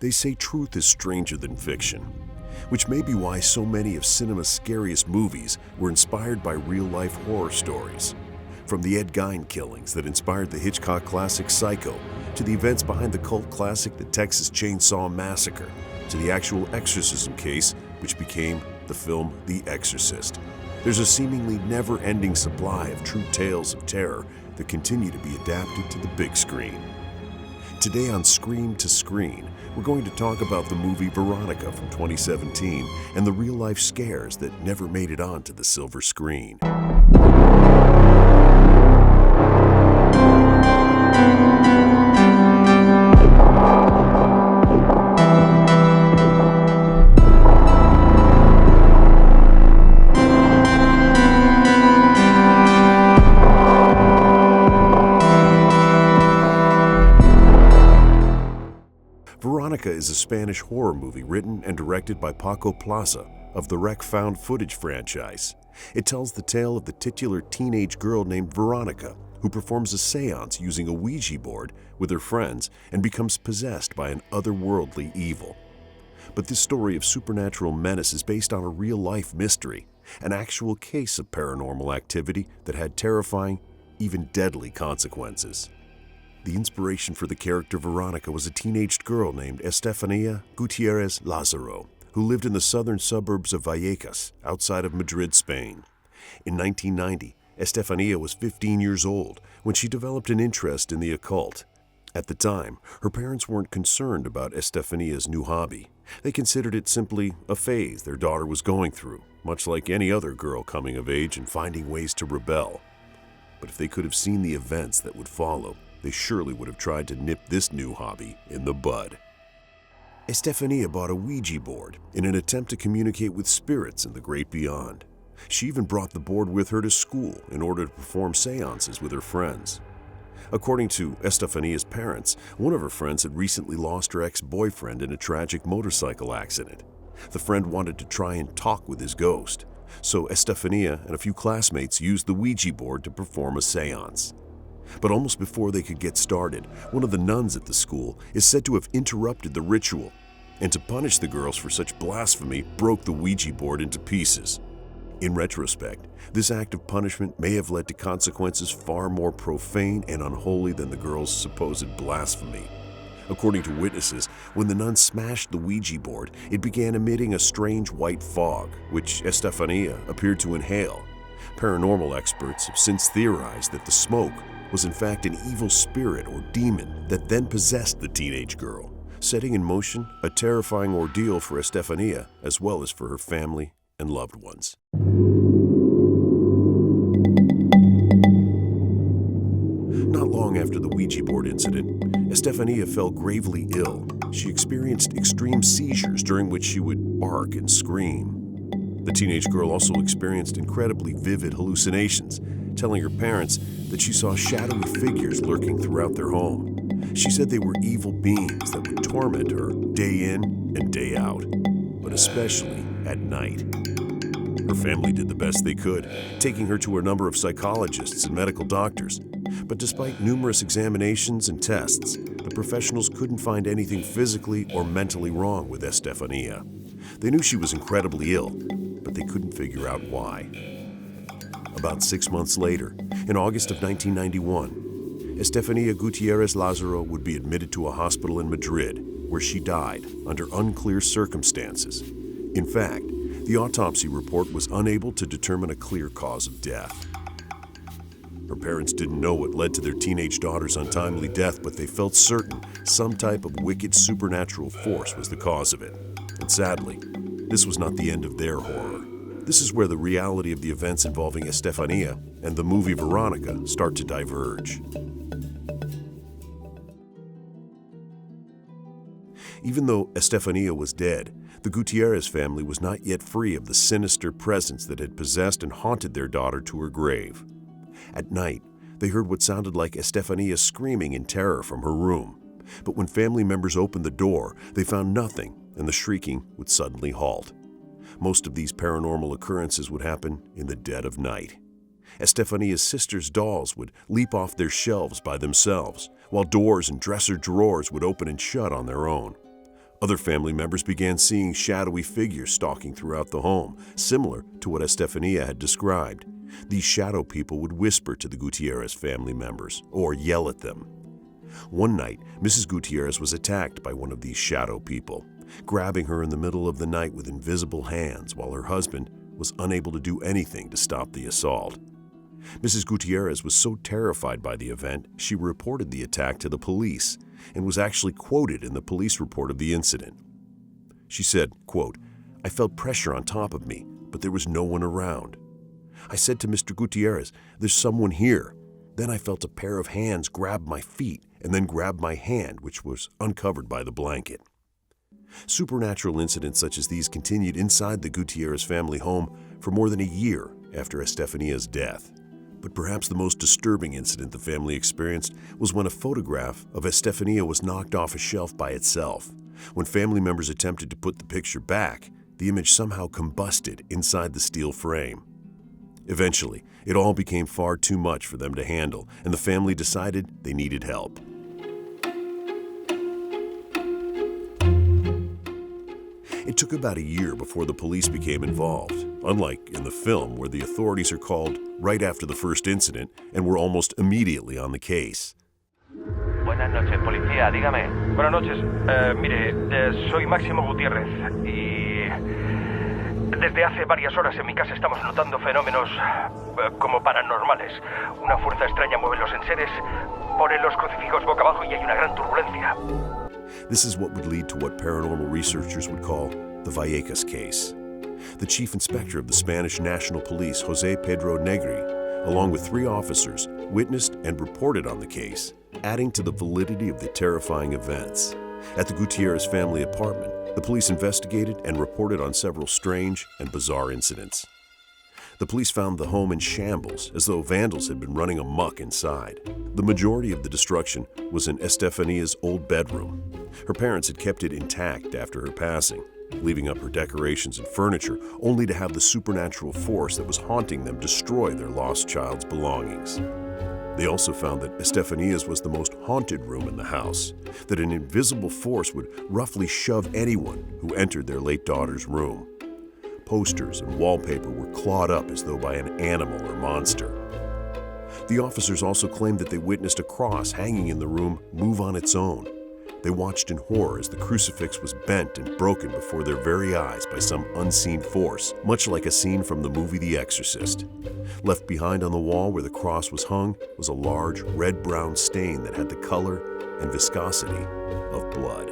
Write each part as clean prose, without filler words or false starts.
They say truth is stranger than fiction, which may be why so many of cinema's scariest movies were inspired by real-life horror stories. From the Ed Gein killings that inspired the Hitchcock classic Psycho, to the events behind the cult classic The Texas Chainsaw Massacre, to the actual exorcism case which became the film The Exorcist. There's a seemingly never-ending supply of true tales of terror that continue to be adapted to the big screen. Today on Scream to Screen, we're going to talk about the movie Veronica from 2017 and the real-life scares that never made it onto the silver screen. Veronica is a Spanish horror movie written and directed by Paco Plaza of the Rec Found Footage franchise. It tells the tale of the titular teenage girl named Veronica, who performs a seance using a Ouija board with her friends and becomes possessed by an otherworldly evil. But this story of supernatural menace is based on a real-life mystery, an actual case of paranormal activity that had terrifying, even deadly consequences. The inspiration for the character Veronica was a teenage girl named Estefanía Gutiérrez Lázaro, who lived in the southern suburbs of Vallecas, outside of Madrid, Spain. In 1990, Estefanía was 15 years old when she developed an interest in the occult. At the time, her parents weren't concerned about Estefanía's new hobby. They considered it simply a phase their daughter was going through, much like any other girl coming of age and finding ways to rebel. But if they could have seen the events that would follow, they surely would have tried to nip this new hobby in the bud. Estefanía bought a Ouija board in an attempt to communicate with spirits in the great beyond. She even brought the board with her to school in order to perform seances with her friends. According to Estefanía's parents, one of her friends had recently lost her ex-boyfriend in a tragic motorcycle accident. The friend wanted to try and talk with his ghost, so Estefanía and a few classmates used the Ouija board to perform a seance. But almost before they could get started, one of the nuns at the school is said to have interrupted the ritual, and to punish the girls for such blasphemy, broke the Ouija board into pieces. In retrospect, this act of punishment may have led to consequences far more profane and unholy than the girls' supposed blasphemy. According to witnesses, when the nuns smashed the Ouija board, it began emitting a strange white fog, which Estefanía appeared to inhale. Paranormal experts have since theorized that the smoke was in fact an evil spirit or demon that then possessed the teenage girl, setting in motion a terrifying ordeal for Estefanía as well as for her family and loved ones. Not long after the Ouija board incident, Estefanía fell gravely ill. She experienced extreme seizures during which she would bark and scream. The teenage girl also experienced incredibly vivid hallucinations, telling her parents that she saw shadowy figures lurking throughout their home. She said they were evil beings that would torment her day in and day out, but especially at night. Her family did the best they could, taking her to a number of psychologists and medical doctors. But despite numerous examinations and tests, the professionals couldn't find anything physically or mentally wrong with Estefanía. They knew she was incredibly ill, but they couldn't figure out why. About 6 months later, in August of 1991, Estefanía Gutiérrez Lázaro would be admitted to a hospital in Madrid, where she died under unclear circumstances. In fact, the autopsy report was unable to determine a clear cause of death. Her parents didn't know what led to their teenage daughter's untimely death, but they felt certain some type of wicked supernatural force was the cause of it. And sadly, this was not the end of their horror. This is where the reality of the events involving Estefanía and the movie Veronica start to diverge. Even though Estefanía was dead, the Gutierrez family was not yet free of the sinister presence that had possessed and haunted their daughter to her grave. At night, they heard what sounded like Estefanía screaming in terror from her room. But when family members opened the door, they found nothing, and the shrieking would suddenly halt. Most of these paranormal occurrences would happen in the dead of night. Estefanía's sister's dolls would leap off their shelves by themselves, while doors and dresser drawers would open and shut on their own. Other family members began seeing shadowy figures stalking throughout the home, similar to what Estefanía had described. These shadow people would whisper to the Gutierrez family members or yell at them. One night, Mrs. Gutierrez was attacked by one of these shadow people, grabbing her in the middle of the night with invisible hands while her husband was unable to do anything to stop the assault. Mrs. Gutierrez was so terrified by the event, she reported the attack to the police and was actually quoted in the police report of the incident. She said, quote, "I felt pressure on top of me, but there was no one around. I said to Mr. Gutierrez, 'There's someone here.' Then I felt a pair of hands grab my feet and then grab my hand, which was uncovered by the blanket." Supernatural incidents such as these continued inside the Gutierrez family home for more than a year after Estefanía's death. But perhaps the most disturbing incident the family experienced was when a photograph of Estefanía was knocked off a shelf by itself. When family members attempted to put the picture back, the image somehow combusted inside the steel frame. Eventually, it all became far too much for them to handle, and the family decided they needed help. It took about a year before the police became involved, unlike in the film where the authorities are called right after the first incident and were almost immediately on the case. Buenas noches, policía, dígame. Buenas noches. Soy Máximo Gutiérrez y desde hace varias horas en mi casa estamos notando fenómenos como paranormales. Una fuerza extraña mueve los enseres, pone los crucifijos boca abajo y hay una gran turbulencia. This is what would lead to what paranormal researchers would call the Vallecas Case. The chief inspector of the Spanish National Police, José Pedro Negri, along with 3 officers, witnessed and reported on the case, adding to the validity of the terrifying events. At the Gutierrez family apartment, the police investigated and reported on several strange and bizarre incidents. The police found the home in shambles, as though vandals had been running amok inside. The majority of the destruction was in Estefanía's old bedroom. Her parents had kept it intact after her passing, leaving up her decorations and furniture, only to have the supernatural force that was haunting them destroy their lost child's belongings. They also found that Estefanía's was the most haunted room in the house, that an invisible force would roughly shove anyone who entered their late daughter's room. Posters and wallpaper were clawed up as though by an animal or monster. The officers also claimed that they witnessed a cross hanging in the room move on its own. They watched in horror as the crucifix was bent and broken before their very eyes by some unseen force, much like a scene from the movie The Exorcist. Left behind on the wall where the cross was hung was a large red-brown stain that had the color and viscosity of blood.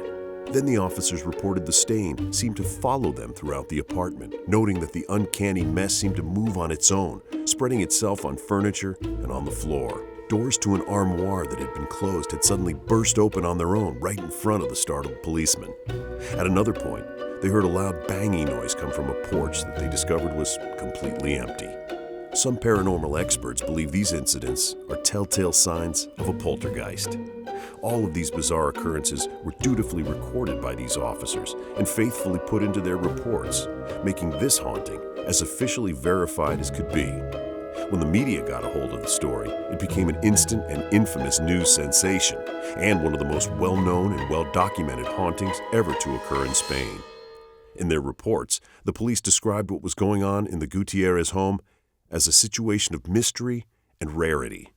Then the officers reported the stain seemed to follow them throughout the apartment, noting that the uncanny mess seemed to move on its own, spreading itself on furniture and on the floor. Doors to an armoire that had been closed had suddenly burst open on their own right in front of the startled policemen. At another point, they heard a loud banging noise come from a porch that they discovered was completely empty. Some paranormal experts believe these incidents are telltale signs of a poltergeist. All of these bizarre occurrences were dutifully recorded by these officers and faithfully put into their reports, making this haunting as officially verified as could be. When the media got a hold of the story, it became an instant and infamous news sensation, and one of the most well-known and well-documented hauntings ever to occur in Spain. In their reports, the police described what was going on in the Gutierrez home as a situation of mystery and rarity.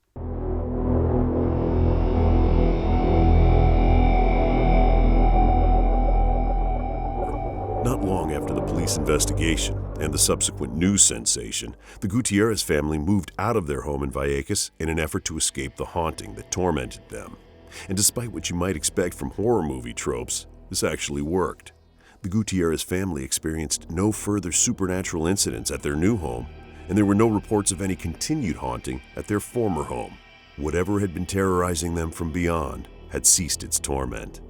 Not long after the police investigation and the subsequent news sensation, the Gutierrez family moved out of their home in Vallecas in an effort to escape the haunting that tormented them. And despite what you might expect from horror movie tropes, this actually worked. The Gutierrez family experienced no further supernatural incidents at their new home, and there were no reports of any continued haunting at their former home. Whatever had been terrorizing them from beyond had ceased its torment.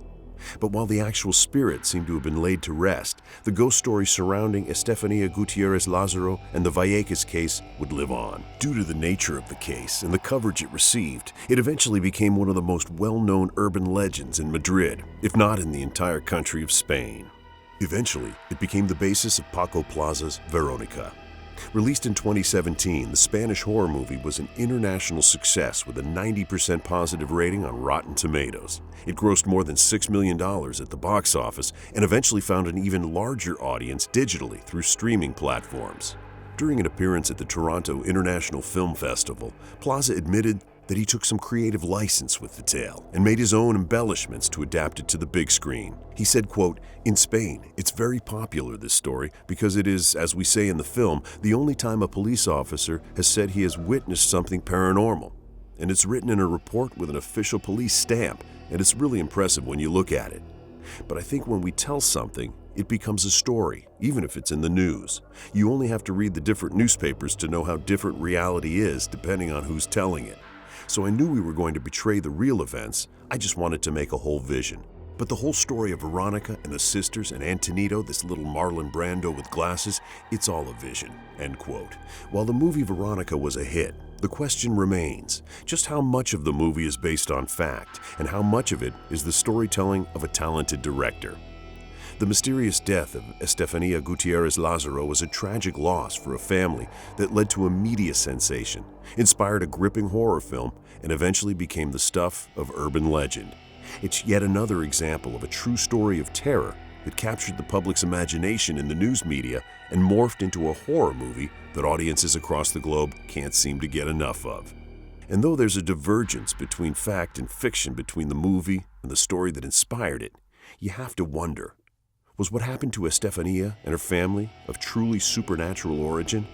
But while the actual spirit seemed to have been laid to rest, the ghost story surrounding Estefanía Gutiérrez Lázaro and the Vallecas case would live on. Due to the nature of the case and the coverage it received, it eventually became one of the most well-known urban legends in Madrid, if not in the entire country of Spain. Eventually, it became the basis of Paco Plaza's Veronica. Released in 2017, the Spanish horror movie was an international success with a 90% positive rating on Rotten Tomatoes. It grossed more than $6 million at the box office and eventually found an even larger audience digitally through streaming platforms. During an appearance at the Toronto International Film Festival, Plaza admitted that he took some creative license with the tale and made his own embellishments to adapt it to the big screen. He said, quote, "In Spain, it's very popular, this story, because it is, as we say in the film, the only time a police officer has said he has witnessed something paranormal. And it's written in a report with an official police stamp, and it's really impressive when you look at it. But I think when we tell something, it becomes a story, even if it's in the news. You only have to read the different newspapers to know how different reality is depending on who's telling it. So I knew we were going to betray the real events. I just wanted to make a whole vision. But the whole story of Veronica and the sisters and Antonito, this little Marlon Brando with glasses, it's all a vision," end quote. While the movie Veronica was a hit, the question remains, just how much of the movie is based on fact, and how much of it is the storytelling of a talented director? The mysterious death of Estefanía Gutiérrez Lázaro was a tragic loss for a family that led to a media sensation, inspired a gripping horror film, and eventually became the stuff of urban legend. It's yet another example of a true story of terror that captured the public's imagination in the news media and morphed into a horror movie that audiences across the globe can't seem to get enough of. And though there's a divergence between fact and fiction between the movie and the story that inspired it, you have to wonder, was what happened to Estefanía and her family of truly supernatural origin?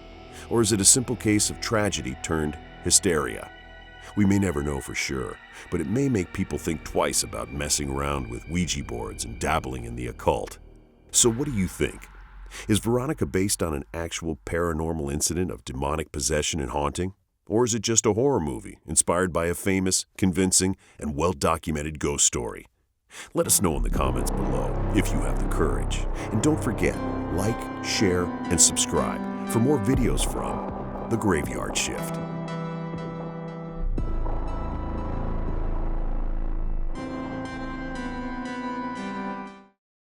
Or is it a simple case of tragedy turned hysteria? We may never know for sure, but it may make people think twice about messing around with Ouija boards and dabbling in the occult. So what do you think? Is Veronica based on an actual paranormal incident of demonic possession and haunting? Or is it just a horror movie inspired by a famous, convincing, and well-documented ghost story? Let us know in the comments below if you have the courage. And don't forget, like, share, and subscribe for more videos from The Graveyard Shift.